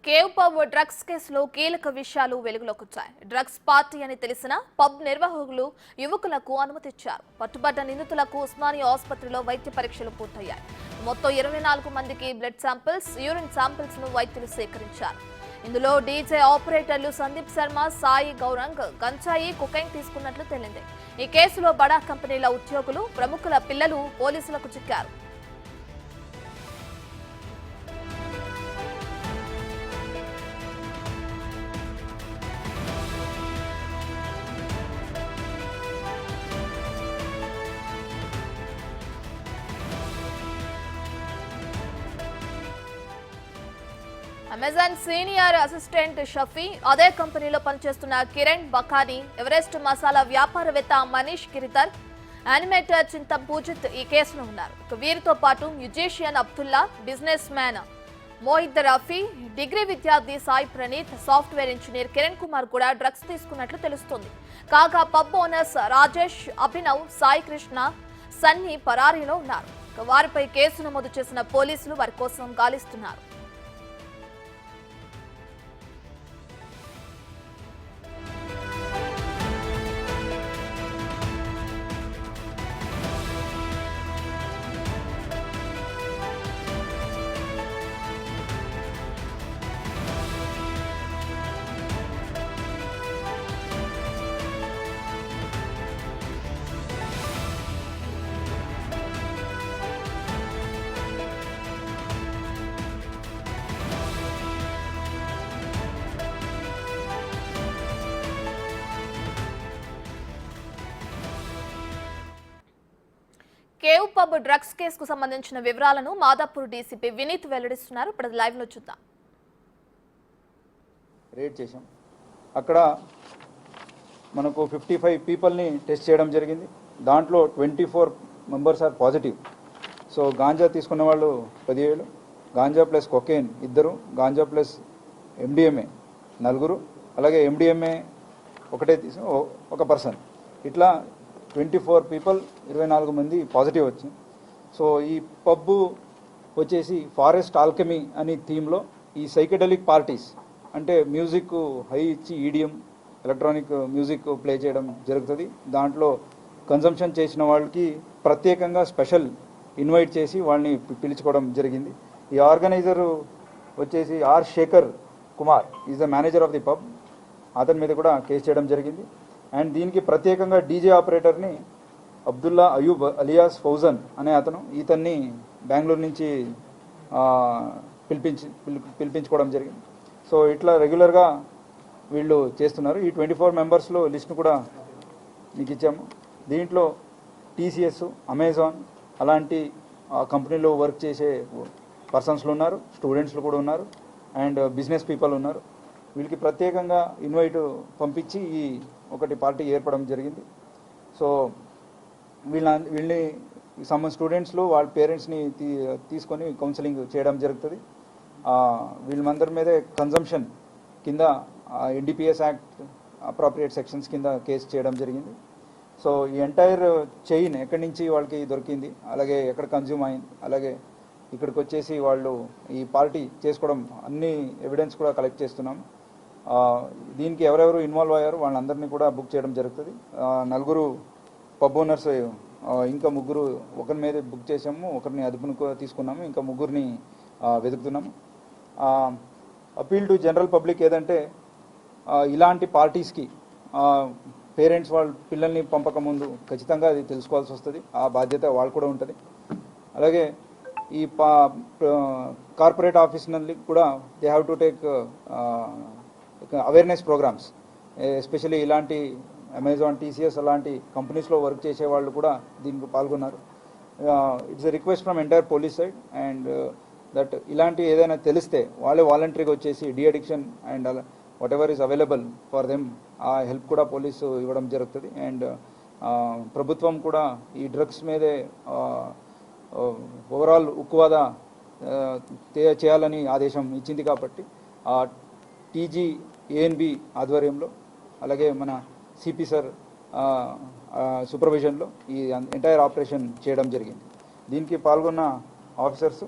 Cave pub drugs కేసులో కీలక విషయాలు వెలుగులోకి వచ్చాయి. డ్రగ్స్ పార్టీ అని తెలిసిన పబ్ నిర్వాహకులు యువకులకు అనుమతిచ్చారు. పట్టుబడ్డ నిందితులకు ఉస్మానియా ఆసుపత్రిలో వైద్య పరీక్షలు పూర్తయ్యాయి. మొత్తం 24 మందికి బ్లడ్ శాంపిల్స్, యూరిన్ శాంపిల్స్ ను వైద్యులు సేకరించారు. ఇందులో డీజే ఆపరేటర్లు సందీప్ శర్మ, సాయి గౌరంగ్ గంజాయి, కొకైన్ తీసుకున్నట్లు తేలింది. ఈ కేసులో బడా కంపెనీల ఉద్యోగులు, ప్రముఖుల పిల్లలు పోలీసులకు చిక్కారు. అమెజాన్ సీనియర్ అసిస్టెంట్ షఫీ, అదే కంపెనీలో పనిచేస్తున్న కిరణ్ బకానీ, ఎవరెస్ట్ మసాలా వ్యాపారవేత్త మనీష్ గిరిధర్, యానిమేటర్ చింత పూజిత్ ఈ కేసులో ఉన్నారు. వీరితో పాటు musician Abdullah, business man Mohid Rafi, degree విద్యార్థి సాయి ప్రణీత్, సాఫ్ట్వేర్ ఇంజనీర్ కిరణ్ కుమార్ కూడా డ్రగ్స్ తీసుకున్నట్లు తెలుస్తోంది. కాగా పబ్ ఓనర్స్ రాజేష్, అభినవ్, సాయి కృష్ణ, సన్నీ పరారీలో ఉన్నారు. వారిపై కేసు నమోదు చేసిన పోలీసులు వారి కోసం గాలిస్తున్నారు. కేవ్ పబ్ డ్రగ్స్ కేసుకు సంబంధించిన వివరాలను మాదాపూర్ డీసీపీ వినీత్ వెల్లడిస్తున్నారు. ఇప్పుడు లైవ్ లో చూద్దాం. రేడ్ చేశాం. అక్కడ మనకు 55 పీపుల్ని టెస్ట్ చేయడం జరిగింది. దాంట్లో 24 members are positive. So ganja తీసుకున్న వాళ్ళు 10,000, ganja plus cocaine 2, ganja plus MDMA 4, అలాగే ఎండిఎంఏ ఒకటే ఒక పర్సన్. ఇట్లా 24 పీపుల్, 24 మంది పాజిటివ్ వచ్చింది. సో ఈ పబ్బు వచ్చేసి ఫారెస్ట్ ఆల్కెమీ అనే థీమ్లో ఈ సైకెడలిక్ పార్టీస్ అంటే మ్యూజిక్ హై ఇచ్చి ఈడియం ఎలక్ట్రానిక్ మ్యూజిక్ ప్లే చేయడం జరుగుతుంది. దాంట్లో కన్జంప్షన్ చేసిన వాళ్ళకి ప్రత్యేకంగా స్పెషల్ ఇన్వైట్ చేసి వాళ్ళని పిలుచుకోవడం జరిగింది. ఈ ఆర్గనైజర్ వచ్చేసి R Shekhar Kumar is the manager of the pub. అతని మీద కూడా కేసు చేయడం జరిగింది. అండ్ దీనికి ప్రత్యేకంగా డీజే ఆపరేటర్ని అబ్దుల్లా అయూబ్ అలియాస్ ఫౌజన్ అనే అతను, ఇతన్ని బెంగళూరు నుంచి పిలిపించుకోవడం జరిగింది. సో ఇట్లా రెగ్యులర్గా వీళ్ళు చేస్తున్నారు. ఈ 24 మెంబర్స్లో లిస్ట్ను కూడా మీకు ఇచ్చాము. దీంట్లో టీసీఎస్, అమెజాన్ అలాంటి కంపెనీలో వర్క్ చేసే పర్సన్స్లు ఉన్నారు, స్టూడెంట్స్లు కూడా ఉన్నారు, అండ్ బిజినెస్ పీపుల్ ఉన్నారు. వీళ్ళకి ప్రత్యేకంగా ఇన్వైట్ పంపించి ఈ ఒకటి పార్టీ ఏర్పడడం జరిగింది. సో వీళ్ళని స్టూడెంట్స్లో వాళ్ళ పేరెంట్స్ని తీసుకొని కౌన్సిలింగ్ చేయడం జరుగుతుంది. వీళ్ళందరి మీదే కన్జంప్షన్ కింద ఎన్డీపీఎస్ యాక్ట్ అప్రాప్రియేట్ సెక్షన్స్ కింద కేసు చేయడం జరిగింది. సో ఈ ఎంటైర్ చైన్ ఎక్కడి నుంచి వాళ్ళకి దొరికింది, అలాగే ఎక్కడ కన్జ్యూమ్ అయింది, అలాగే ఇక్కడికి వచ్చేసి వాళ్ళు ఈ పార్టీ చేసుకోవడం అన్ని ఎవిడెన్స్ కూడా కలెక్ట్ చేస్తున్నాం. దీనికి ఎవరెవరు ఇన్వాల్వ్ అయ్యారు వాళ్ళందరినీ కూడా బుక్ చేయడం జరుగుతుంది. 4 పబ్ ఓనర్స్, ఇంకా 3 ఒకరి మీద బుక్ చేసాము, ఒకరిని అదుపును తీసుకున్నాము, ఇంకా 3ని వెతుకుతున్నాము. అపీల్ టు జనరల్ పబ్లిక్ ఏదంటే ఇలాంటి పార్టీస్కి పేరెంట్స్ వాళ్ళ పిల్లల్ని పంపకముందు ఖచ్చితంగా అది తెలుసుకోవాల్సి వస్తుంది. ఆ బాధ్యత వాళ్ళు కూడా ఉంటుంది. అలాగే ఈ కార్పొరేట్ ఆఫీస్ నుండి కూడా they have to take awareness programmes. Especially ఇలాంటి అమెజాన్, టీసీఎస్ అలాంటి కంపెనీస్లో వర్క్ చేసే వాళ్ళు కూడా దీనికి పాల్గొన్నారు. It's a request from entire police side and that ఇలాంటి ఏదైనా తెలిస్తే వాళ్ళే వాలంటరీగా వచ్చేసి de addiction and whatever is available for them ఆ హెల్ప్ కూడా పోలీసు ఇవ్వడం జరుగుతుంది. అండ్ ప్రభుత్వం కూడా ఈ డ్రగ్స్ మీదే ఓవరాల్ ఉక్కువాద చేయాలని ఆదేశం ఇచ్చింది. కాబట్టి టీజీ ఏఎన్బి ఆధ్వర్యంలో అలాగే మన సిపి సార్ సూపర్విజన్లో ఈ ఎంటైర్ ఆపరేషన్ చేయడం జరిగింది. దీనికి పాల్గొన్న ఆఫీసర్స్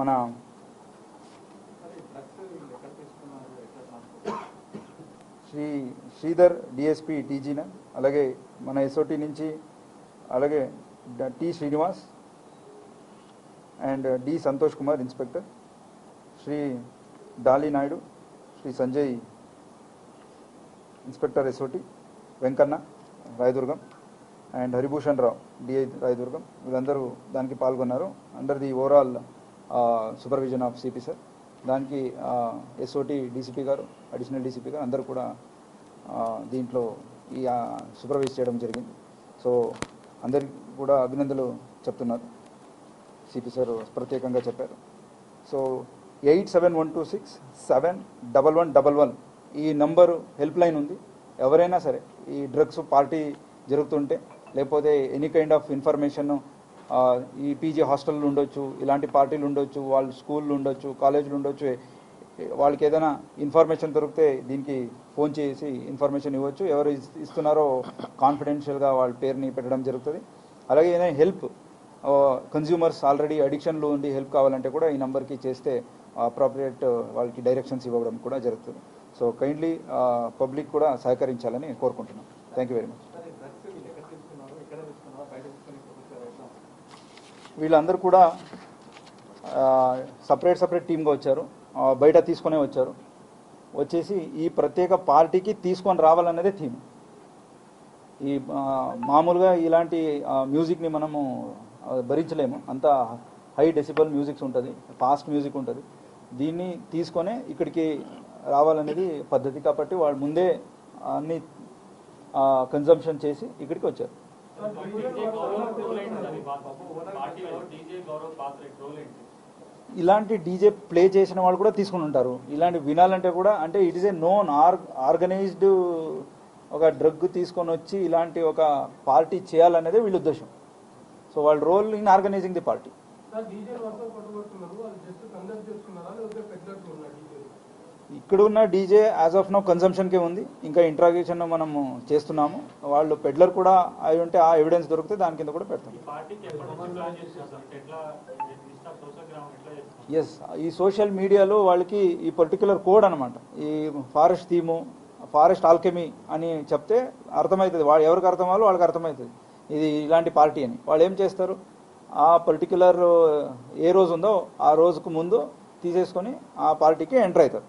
మన శ్రీ శ్రీధర్ డిఎస్పి టీజీన, అలాగే మన ఎస్ఓటి నుంచి అలాగే T Srinivas and D Santosh Kumar inspector, Shri Dali Naidu, Shri Sanjay inspector SOT, Venkanna Rayadurgam and Haribhushan Rao DI Rayadurgam, వీళ్ళందరూ దానికి పాల్గొన్నారు under the overall supervision of CP sir. దానికి ఎస్ఓటి డీసీపీ గారు, అడిషనల్ డీసీపీ గారు అందరూ కూడా దీంట్లో ఈ సూపర్వైజ్ చేయడం జరిగింది. సో అందరికి కూడా అభినందనలు చెప్తున్నారు. సిపి సార్ ప్రత్యేకంగా చెప్పారు. సో 8712671111 ఈ నంబరు హెల్ప్ లైన్ ఉంది. ఎవరైనా సరే ఈ డ్రగ్స్ పార్టీ జరుగుతుంటే లేకపోతే ఎనీ కైండ్ ఆఫ్ ఇన్ఫర్మేషన్, ఈ పీజీ హాస్టళ్ళు ఉండొచ్చు, ఇలాంటి పార్టీలు ఉండొచ్చు, వాళ్ళు స్కూళ్ళు ఉండొచ్చు, కాలేజీలు ఉండొచ్చు, వాళ్ళకి ఏదైనా ఇన్ఫర్మేషన్ దొరికితే దీనికి ఫోన్ చేసి ఇన్ఫర్మేషన్ ఇవ్వచ్చు. ఎవరు ఇస్తున్నారో కాన్ఫిడెన్షియల్గా వాళ్ళ పేరుని పెట్టడం జరుగుతుంది. అలాగే ఏదైనా హెల్ప్ కన్జ్యూమర్స్ ఆల్రెడీ అడిక్షన్లో ఉండి హెల్ప్ కావాలంటే కూడా ఈ నెంబర్కి చేస్తే అప్రాప్రియేట్ వాళ్ళకి డైరెక్షన్స్ ఇవ్వడం కూడా జరుగుతుంది. సో కైండ్లీ పబ్లిక్ కూడా సహకరించాలని కోరుకుంటున్నాం. Thank you very much. వీళ్ళందరూ కూడా సపరేట్ టీమ్గా వచ్చారు, బయట తీసుకునే వచ్చారు. వచ్చేసి ఈ ప్రత్యేక పార్టీకి తీసుకొని రావాలన్నదే థీమ్. ఈ మామూలుగా ఇలాంటి మ్యూజిక్ని మనము భరించలేము, అంత హై డెసిబల్ మ్యూజిక్స్ ఉంటుంది, ఫాస్ట్ మ్యూజిక్ ఉంటుంది. దీన్ని తీసుకొనే ఇక్కడికి రావాలనేది పద్ధతి. కాబట్టి వాళ్ళు ముందే అన్ని కన్జంప్షన్ చేసి ఇక్కడికి వచ్చారు. ఇలాంటి డీజే ప్లే చేసిన వాళ్ళు కూడా తీసుకుని ఉంటారు. ఇలాంటి వినాలంటే కూడా అంటే it is a known organised ఒక డ్రగ్ తీసుకొని వచ్చి ఇలాంటి ఒక పార్టీ చేయాలనేదే వీళ్ళ ఉద్దేశం. సో వాళ్ళ role in organising the party. ఇక్కడ ఉన్న డీజే యాజ్ ఆఫ్ నౌ కన్సంప్షన్కే ఉంది. ఇంకా ఇంట్రాగేషన్ మనము చేస్తున్నాము. వాళ్ళు పెడ్లర్ కూడా అయి ఉంటే ఆ ఎవిడెన్స్ దొరికితే దాని కింద కూడా పెడతాం. ఎస్, ఈ సోషల్ మీడియాలో వాళ్ళకి ఈ పర్టికులర్ కోడ్ అనమాట, ఈ ఫారెస్ట్ థీము, ఫారెస్ట్ ఆల్కెమీ అని చెప్తే అర్థమవుతుంది. వాళ్ళు ఎవరికి అర్థం అవ్వాలో వాళ్ళకి అర్థమవుతుంది ఇది ఇలాంటి పార్టీ అని. వాళ్ళు ఏం చేస్తారు, ఆ పర్టికులర్ ఏ రోజు ఉందో ఆ రోజుకు ముందు తీసేసుకొని ఆ పార్టీకి ఎంటర్ అవుతారు.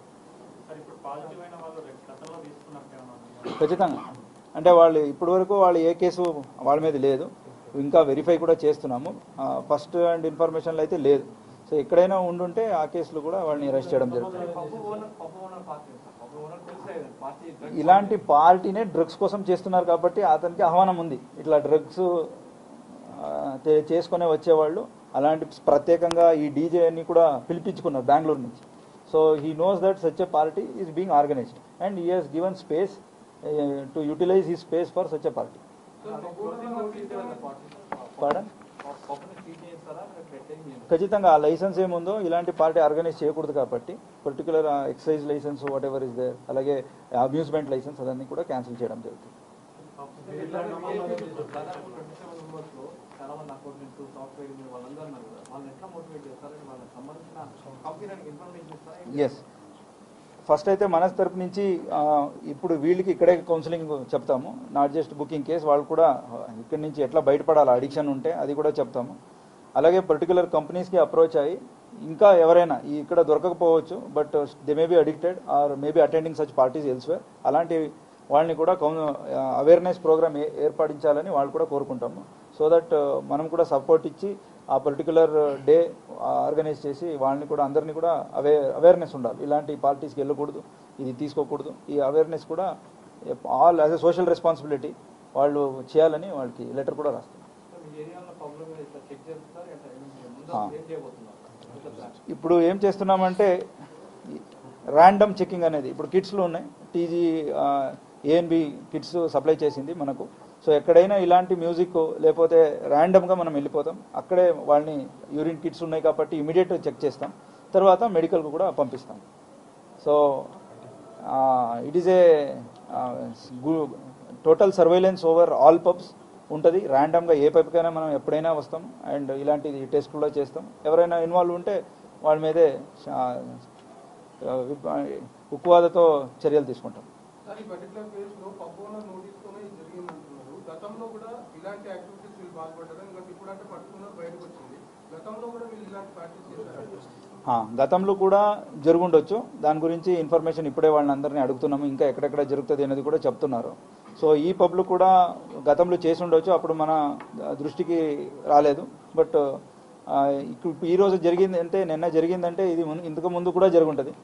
ఖచ్చితంగా. అంటే వాళ్ళు ఇప్పటి వరకు వాళ్ళు ఏ కేసు వాళ్ళ మీద లేదు, ఇంకా వెరిఫై కూడా చేస్తున్నాము. ఫస్ట్ అండ్ ఇన్ఫర్మేషన్లు అయితే లేదు. సో ఎక్కడైనా ఉండుంటే ఆ కేసులు కూడా వాళ్ళని అరెస్ట్ చేయడం జరుగుతుంది. ఇలాంటి పార్టీనే డ్రగ్స్ కోసం చేస్తున్నారు కాబట్టి అతనికి ఆహ్వానం ఉంది. ఇట్లా డ్రగ్స్ చేసుకునే వచ్చేవాళ్ళు అలాంటి ప్రత్యేకంగా ఈ డీజేని కూడా పిలిపించుకున్నారు బెంగళూరు నుంచి. So he knows that such a party is being organised and he has given space to utilise he space for such a party. ఖచ్చితంగా ఆ లైసెన్స్ ఏముందో ఇలాంటి పార్టీ ఆర్గనైజ్ చేయకూడదు కాబట్టి particular excise licence whatever is there, అలాగే amusement licence అదన్నీ కూడా cancel చేయడం జరుగుతుంది. ఎస్, ఫస్ట్ అయితే మన తరపు నుంచి ఇప్పుడు వీళ్ళకి ఇక్కడే కౌన్సిలింగ్ చెప్తాము, నాట్ జస్ట్ బుకింగ్ కేస్. వాళ్ళు కూడా ఇక్కడి నుంచి ఎట్లా బయటపడాలి అడిక్షన్ ఉంటే అది కూడా చెప్తాము. అలాగే పర్టికులర్ కంపెనీస్కి అప్రోచ్ అయ్యి ఇంకా ఎవరైనా ఇక్కడ దొరకకపోవచ్చు but they may be addicted or may be attending such parties elsewhere, అలాంటి వాళ్ళని కూడా అవేర్నెస్ ప్రోగ్రామ్ ఏర్పడించాలని వాళ్ళు కూడా కోరుకుంటాము. సో దట్ మనం కూడా సపోర్ట్ ఇచ్చి ఆ పర్టికులర్ డే ఆర్గనైజ్ చేసి వాళ్ళని కూడా అందరినీ కూడా అవేర్నెస్ ఉండాలి. ఇలాంటి పార్టీస్కి వెళ్ళకూడదు, ఇది తీసుకోకూడదు. ఈ అవేర్నెస్ కూడా all as a social responsibility వాళ్ళు చేయాలని వాళ్ళకి లెటర్ కూడా రాస్తాం. ఇప్పుడు ఏం చేస్తున్నామంటే ర్యాండమ్ చెకింగ్ అనేది ఇప్పుడు కిట్స్లో ఉన్నాయి. టీజీ ఏఎన్బి కిట్స్ సప్లై చేసింది మనకు. సో ఎక్కడైనా ఇలాంటి మ్యూజిక్ లేకపోతే ర్యాండమ్గా మనం వెళ్ళిపోతాం, అక్కడే వాళ్ళని యూరిన్ కిట్స్ ఉన్నాయి కాబట్టి ఇమీడియట్ చెక్ చేస్తాం, తర్వాత మెడికల్కు కూడా పంపిస్తాం. So it is a total surveillance over all pubs ఉంటుంది. ర్యాండమ్గా ఏ పబ్కైనా మనం ఎప్పుడైనా వస్తాం అండ్ ఇలాంటి టెస్ట్ కూడా చేస్తాం. ఎవరైనా ఇన్వాల్వ్ ఉంటే వాళ్ళ మీదే ఉక్కువాదతో చర్యలు తీసుకుంటాం. సార్, ఈ పర్టికులర్ కేసులో పబ్ ఓనర్ నోటీస్తోనే ఇది జరిగిందంటున్నారు. గతంలో కూడా ఇలాంటి యాక్టివిటీస్ వీళ్ళు పాల్పడ్డారు. ఎందుకంటే ఇప్పుడంటే పట్టుకున్నారు, బయటకు వచ్చింది. గతంలో కూడా వీళ్ళు ఇలాంటి ప్రాక్టీస్ చేశారు. గతంలో కూడా జరుగుండొచ్చు. దాని గురించి ఇన్ఫర్మేషన్ ఇప్పుడే వాళ్ళని అందరినీ అడుగుతున్నాము. ఇంకా ఎక్కడెక్కడ జరుగుతుంది అనేది కూడా చెప్తున్నారు. సో ఈ పబ్లు కూడా గతంలో చేసి ఉండొచ్చు, అప్పుడు మన దృష్టికి రాలేదు. బట్ ఈ రోజు జరిగింది అంటే, నిన్న జరిగిందంటే ఇది ఇంతకు ముందు కూడా జరుగుంటుంది.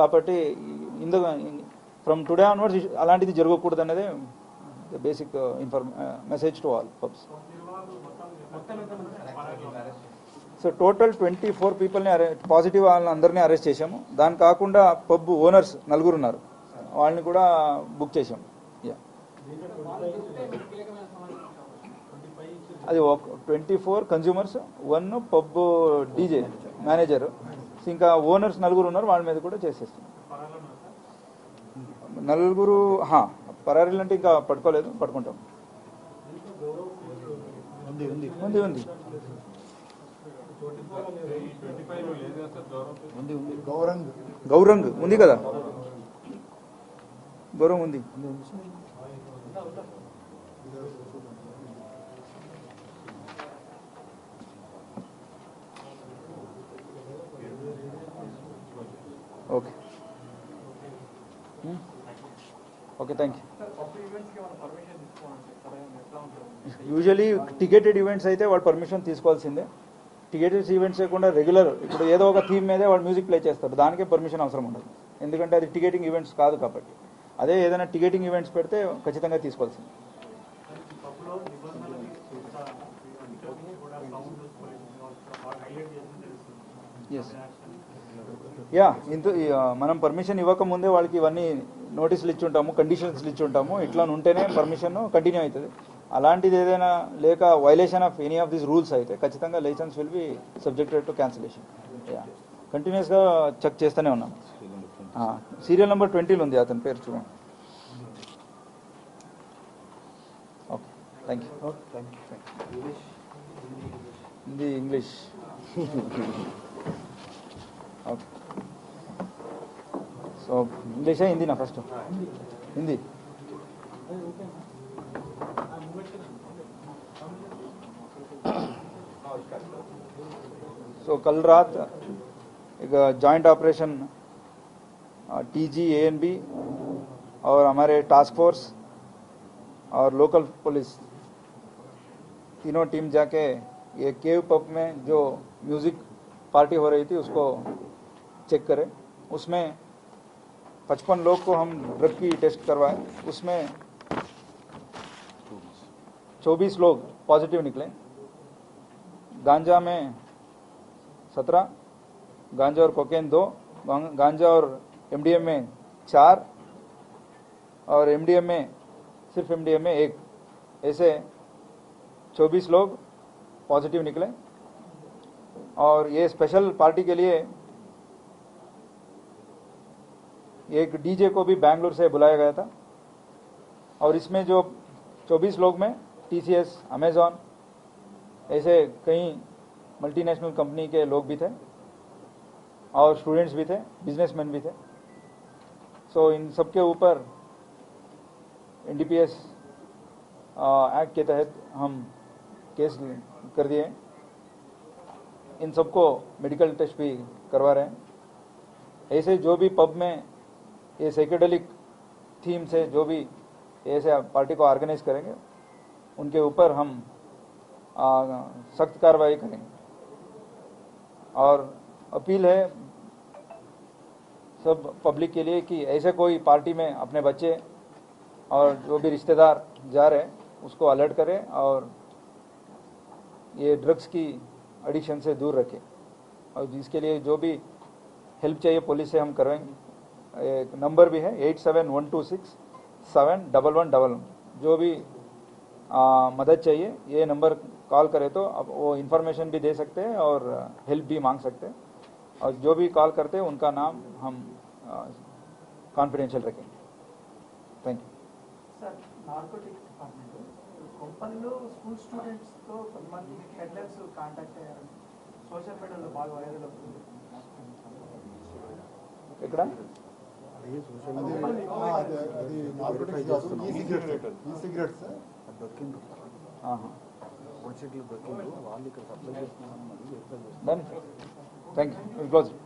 కాబట్టి ఫ్రమ్ టుడే ఆన్వర్డ్స్ అలాంటిది జరగకూడదు అనేది basic message to all pubs. So total 24 పీపుల్ని పాజిటివ్ వాళ్ళందరినీ అరెస్ట్ చేశాము. దాని కాకుండా పబ్ ఓనర్స్ 4 ఉన్నారు, వాళ్ళని కూడా బుక్ చేశాము. అది 24 కన్జ్యూమర్స్, 1 పబ్ డీజే మేనేజర్, ఇంకా ఓనర్స్ 4 ఉన్నారు, వాళ్ళ మీద కూడా చేసేస్తాం. 4 పరారీలు అంటే ఇంకా పట్టుకోలేదు, పట్టుకుంటాం. ఉంది గౌరంగ్ ఉంది కదా, గౌరవం ఉంది. Okay okay, thank you. Usually ticketed events అయితే వాళ్ళు పర్మిషన్ తీసుకోవాల్సిందే. టికెటెడ్ ఈవెంట్స్ లేకుండా రెగ్యులర్ ఇప్పుడు ఏదో ఒక థీమ్ మీదే వాళ్ళు మ్యూజిక్ ప్లే చేస్తారు, దానికే పర్మిషన్ అవసరం ఉండదు. ఎందుకంటే అది టికెటింగ్ ఈవెంట్స్ కాదు కాబట్టి. అదే ఏదైనా టికెటింగ్ ఈవెంట్స్ పెడితే ఖచ్చితంగా తీసుకోవాల్సింది. మనం పర్మిషన్ ఇవ్వకముందే వాళ్ళకి ఇవన్నీ నోటీసులు ఇచ్చి ఉంటాము, కండిషన్స్లు ఇచ్చి ఉంటాము. ఇట్లా ఉంటేనే పర్మిషన్ కంటిన్యూ అవుతుంది. అలాంటిది ఏదైనా లేక violation of any of these rules అయితే ఖచ్చితంగా licence will be subjected to cancellation. కంటిన్యూస్గా చెక్ చేస్తూనే ఉన్నాం. సీరియల్ నెంబర్ 20లో ఉంది, అతని పేరు చూడండి. Okay, thank you. Hindi, English. Okay, so ఇంగ్లీషా హిందీనా ఫస్ట్? हिंदी। सो कल रात एक जॉइंट ऑपरेशन टीजी एएनबी और हमारे टास्क फोर्स और लोकल पुलिस तीनों टीम जाके ये केव पब में जो म्यूजिक पार्टी हो रही थी उसको चेक करे। उसमें 55 लोग को हम ड्रग की टेस्ट करवाए, उसमें 24 लोग पॉजिटिव निकले। गांजा में 17, गांजा और कोकेन 2, गांजा और एमडीएमए 4 और एमडीएमए सिर्फ एमडीएमए 1, ऐसे 24 लोग पॉजिटिव निकले। और ये स्पेशल पार्टी के लिए एक डीजे को भी बैंगलोर से बुलाया गया था। और इसमें जो 24 लोग में टीसीएस, अमेजॉन ऐसे कई मल्टीनेशनल कंपनी के लोग भी थे और स्टूडेंट्स भी थे, बिजनेसमैन भी थे। सो इन सबके ऊपर एनडीपीएस एक्ट के तहत हम केस कर दिए। इन सबको मेडिकल टेस्ट भी करवा रहे हैं। ऐसे जो भी पब में ये साइकेडेलिक थीम से जो भी ऐसे पार्टी को ऑर्गेनाइज करेंगे उनके ऊपर हम सख्त कार्रवाई करेंगे। और अपील है सब पब्लिक के लिए कि ऐसे कोई पार्टी में अपने बच्चे और जो भी रिश्तेदार जा रहे हैं उसको अलर्ट करें और ये ड्रग्स की एडिक्शन से दूर रखें। और जिसके लिए जो भी हेल्प चाहिए पुलिस से हम करवाएंगे। एक नंबर भी है 8712671111। जो भी मदद चाहिए ये नंबर कॉल करे तो अब वो इन्फॉर्मेशन भी दे सकते हैं और हेल्प भी मांग सकते हैं। और जो भी कॉल करते हैं उनका नाम हम कॉन्फिडेंशियल रखेंगे। Thank you sir. Narcotics department కొంపల్లో స్కూల్ స్టూడెంట్స్ తో కొంతమంది హెడ్లర్స్ కాంటాక్ట్ అయ్యారు, సోషల్ మీడియాలో బాగా వైరల్ అవుతుంది. ఇక్కడ అది నార్కోటిక్స్ కాదు, ఈ సిగరెట్స్ ఆహా. బడ్జెట్లు దొరికింది వాళ్ళు ఇక్కడ సప్లై చేస్తున్నామని మరి వెరిఫై చేస్తున్నారు. Done. Thank you. We'll close it.